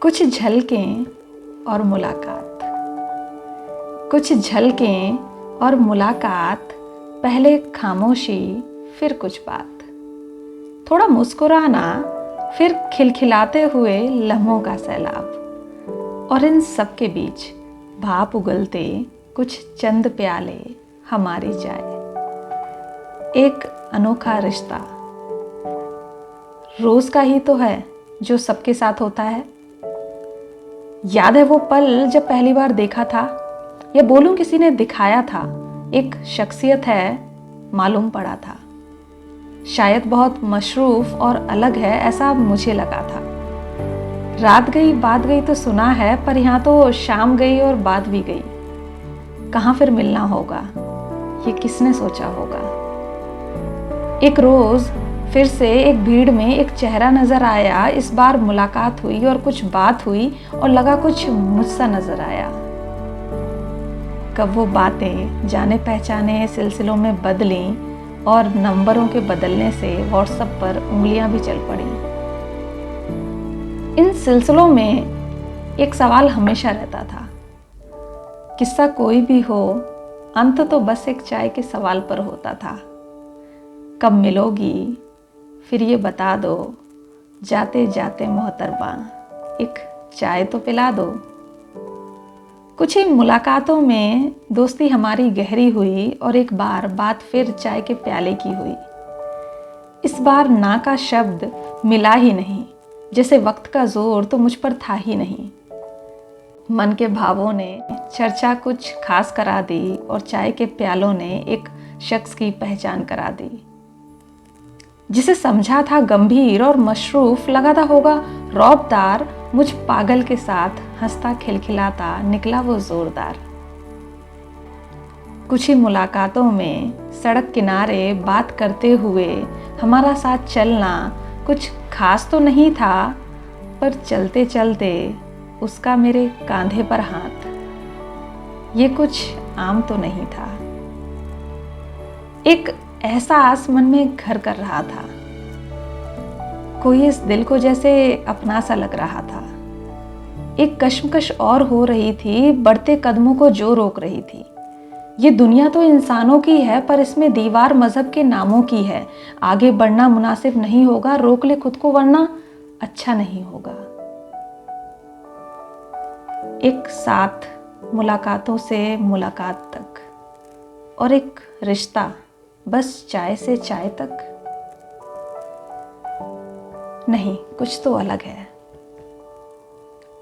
कुछ झलकें और मुलाकात, कुछ झलकें और मुलाकात, पहले खामोशी फिर कुछ बात, थोड़ा मुस्कुराना फिर खिलखिलाते हुए लम्हों का सैलाब, और इन सब के बीच भाप उगलते कुछ चंद प्याले हमारी चाय। एक अनोखा रिश्ता रोज का ही तो है जो सबके साथ होता है। याद है वो पल जब पहली बार देखा था, या बोलूं किसी ने दिखाया था। एक शख्सियत है मालूम पड़ा था, शायद बहुत मशरूफ और अलग है ऐसा मुझे लगा था। रात गई बात गई तो सुना है, पर यहाँ तो शाम गई और बात भी गई। कहाँ फिर मिलना होगा, ये किसने सोचा होगा। एक रोज फिर से एक भीड़ में एक चेहरा नजर आया। इस बार मुलाकात हुई और कुछ बात हुई और लगा कुछ मुझसा नजर आया। कब वो बातें जाने पहचाने सिलसिलों में बदली और नंबरों के बदलने से व्हाट्सएप पर उंगलियां भी चल पड़ी। इन सिलसिलों में एक सवाल हमेशा रहता था, किस्सा कोई भी हो, अंत तो बस एक चाय के सवाल पर होता था। कब मिलोगी फिर ये बता दो, जाते जाते मोहतरमा एक चाय तो पिला दो। कुछ ही मुलाकातों में दोस्ती हमारी गहरी हुई और एक बार बात फिर चाय के प्याले की हुई। इस बार ना का शब्द मिला ही नहीं, जैसे वक्त का जोर तो मुझ पर था ही नहीं। मन के भावों ने चर्चा कुछ खास करा दी और चाय के प्यालों ने एक शख्स की पहचान करा दी। जिसे समझा था गंभीर और मशरूफ, लगा था होगा रौबदार, मुझ पागल के साथ हंसता खिलखिलाता निकला वो जोरदार। कुछ ही मुलाकातों में सड़क किनारे बात करते हुए हमारा साथ चलना कुछ खास तो नहीं था, पर चलते चलते उसका मेरे कांधे पर हाथ, ये कुछ आम तो नहीं था। एक एहसास मन में घर कर रहा था, कोई इस दिल को जैसे अपना सा लग रहा था। एक कश्मकश और हो रही थी, बढ़ते कदमों को जो रोक रही थी। ये दुनिया तो इंसानों की है, पर इसमें दीवार मजहब के नामों की है। आगे बढ़ना मुनासिब नहीं होगा, रोक ले खुद को वरना अच्छा नहीं होगा। एक साथ मुलाकातों से मुलाकात तक, और एक रिश्ता बस चाय से चाय तक। नहीं, कुछ तो अलग है।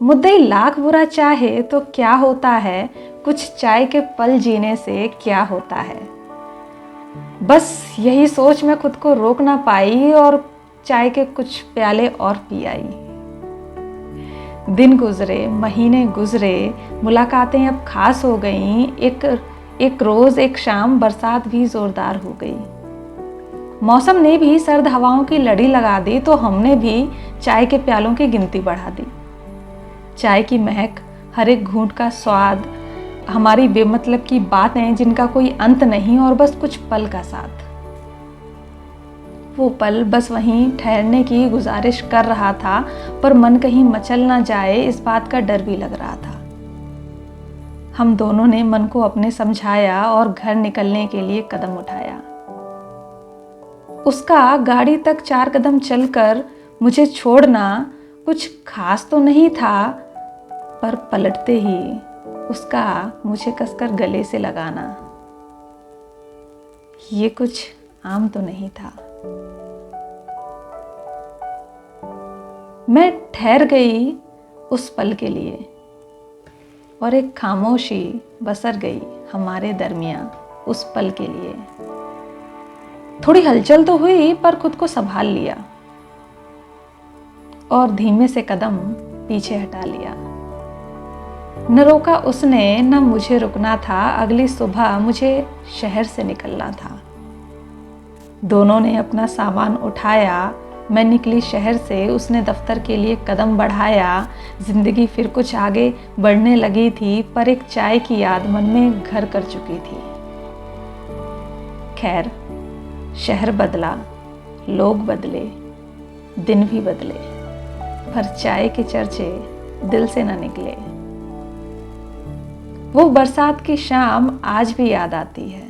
मुद्दई लाख बुरा चाहे तो क्या होता है, कुछ चाय के पल जीने से क्या होता है। बस यही सोच मैं खुद को रोक ना पाई और चाय के कुछ प्याले और पी आई। दिन गुजरे, महीने गुजरे, मुलाकातें अब खास हो गईं। एक रोज, एक शाम, बरसात भी जोरदार हो गई। मौसम ने भी सर्द हवाओं की लड़ी लगा दी, तो हमने भी चाय के प्यालों की गिनती बढ़ा दी। चाय की महक, हर एक घूंट का स्वाद, हमारी बेमतलब की बातें जिनका कोई अंत नहीं, और बस कुछ पल का साथ। वो पल बस वहीं ठहरने की गुजारिश कर रहा था, पर मन कहीं मचल ना जाए इस बात का डर भी लग रहा था। हम दोनों ने मन को अपने समझाया और घर निकलने के लिए कदम उठाया। उसका गाड़ी तक 4 कदम चलकर मुझे छोड़ना कुछ खास तो नहीं था, पर पलटते ही उसका मुझे कसकर गले से लगाना, ये कुछ आम तो नहीं था। मैं ठहर गई उस पल के लिए, और एक खामोशी बसर गई हमारे दरमियां उस पल के लिए। थोड़ी हलचल तो हुई, पर खुद को संभाल लिया और धीमे से कदम पीछे हटा लिया। न रोका उसने, न मुझे रुकना था। अगली सुबह मुझे शहर से निकलना था। दोनों ने अपना सामान उठाया, मैं निकली शहर से, उसने दफ्तर के लिए कदम बढ़ाया। जिंदगी फिर कुछ आगे बढ़ने लगी थी, पर एक चाय की याद मन में घर कर चुकी थी। खैर, शहर बदला, लोग बदले, दिन भी बदले, पर चाय के चर्चे दिल से न निकले। वो बरसात की शाम आज भी याद आती है।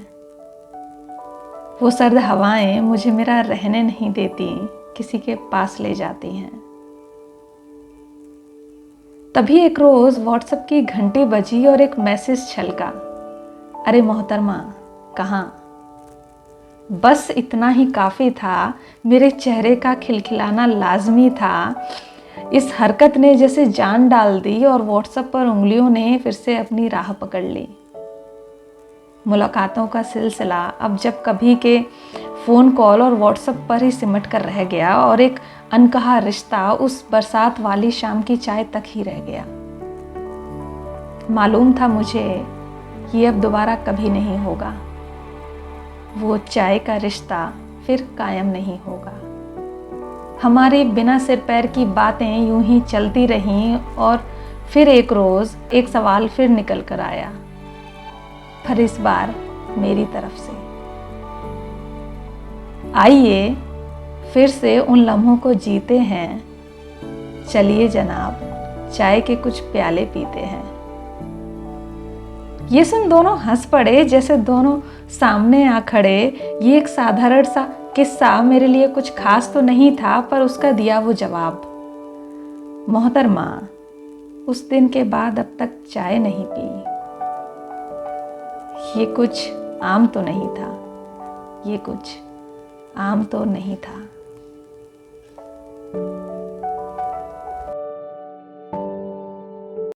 वो सर्द हवाएं मुझे मेरा रहने नहीं देती, किसी के पास ले जाती हैं। तभी एक रोज व्हाट्सएप की घंटी बजी और एक मैसेज छलका, अरे मोहतरमा कहाँ। बस इतना ही काफी था, मेरे चेहरे का खिलखिलाना लाजमी था। इस हरकत ने जैसे जान डाल दी और व्हाट्सएप पर उंगलियों ने फिर से अपनी राह पकड़ ली। मुलाकातों का सिलसिला अब जब कभी के फ़ोन कॉल और व्हाट्सएप पर ही सिमट कर रह गया और एक अनकहा रिश्ता उस बरसात वाली शाम की चाय तक ही रह गया। मालूम था मुझे ये अब दोबारा कभी नहीं होगा। वो चाय का रिश्ता फिर कायम नहीं होगा। हमारे बिना सिर पैर की बातें यूं ही चलती रहीं और फिर एक रोज़ एक सवाल फिर निकल कर आया, पर इस बार मेरी तरफ से। आइए फिर से उन लम्हों को जीते हैं, चलिए जनाब चाय के कुछ प्याले पीते हैं। ये सुन दोनों हंस पड़े जैसे दोनों सामने आ खड़े। ये एक साधारण सा किस्सा मेरे लिए कुछ खास तो नहीं था, पर उसका दिया वो जवाब। मोहतरमा उस दिन के बाद अब तक चाय नहीं पी। ये कुछ आम तो नहीं था, ये कुछ आम तो नहीं था।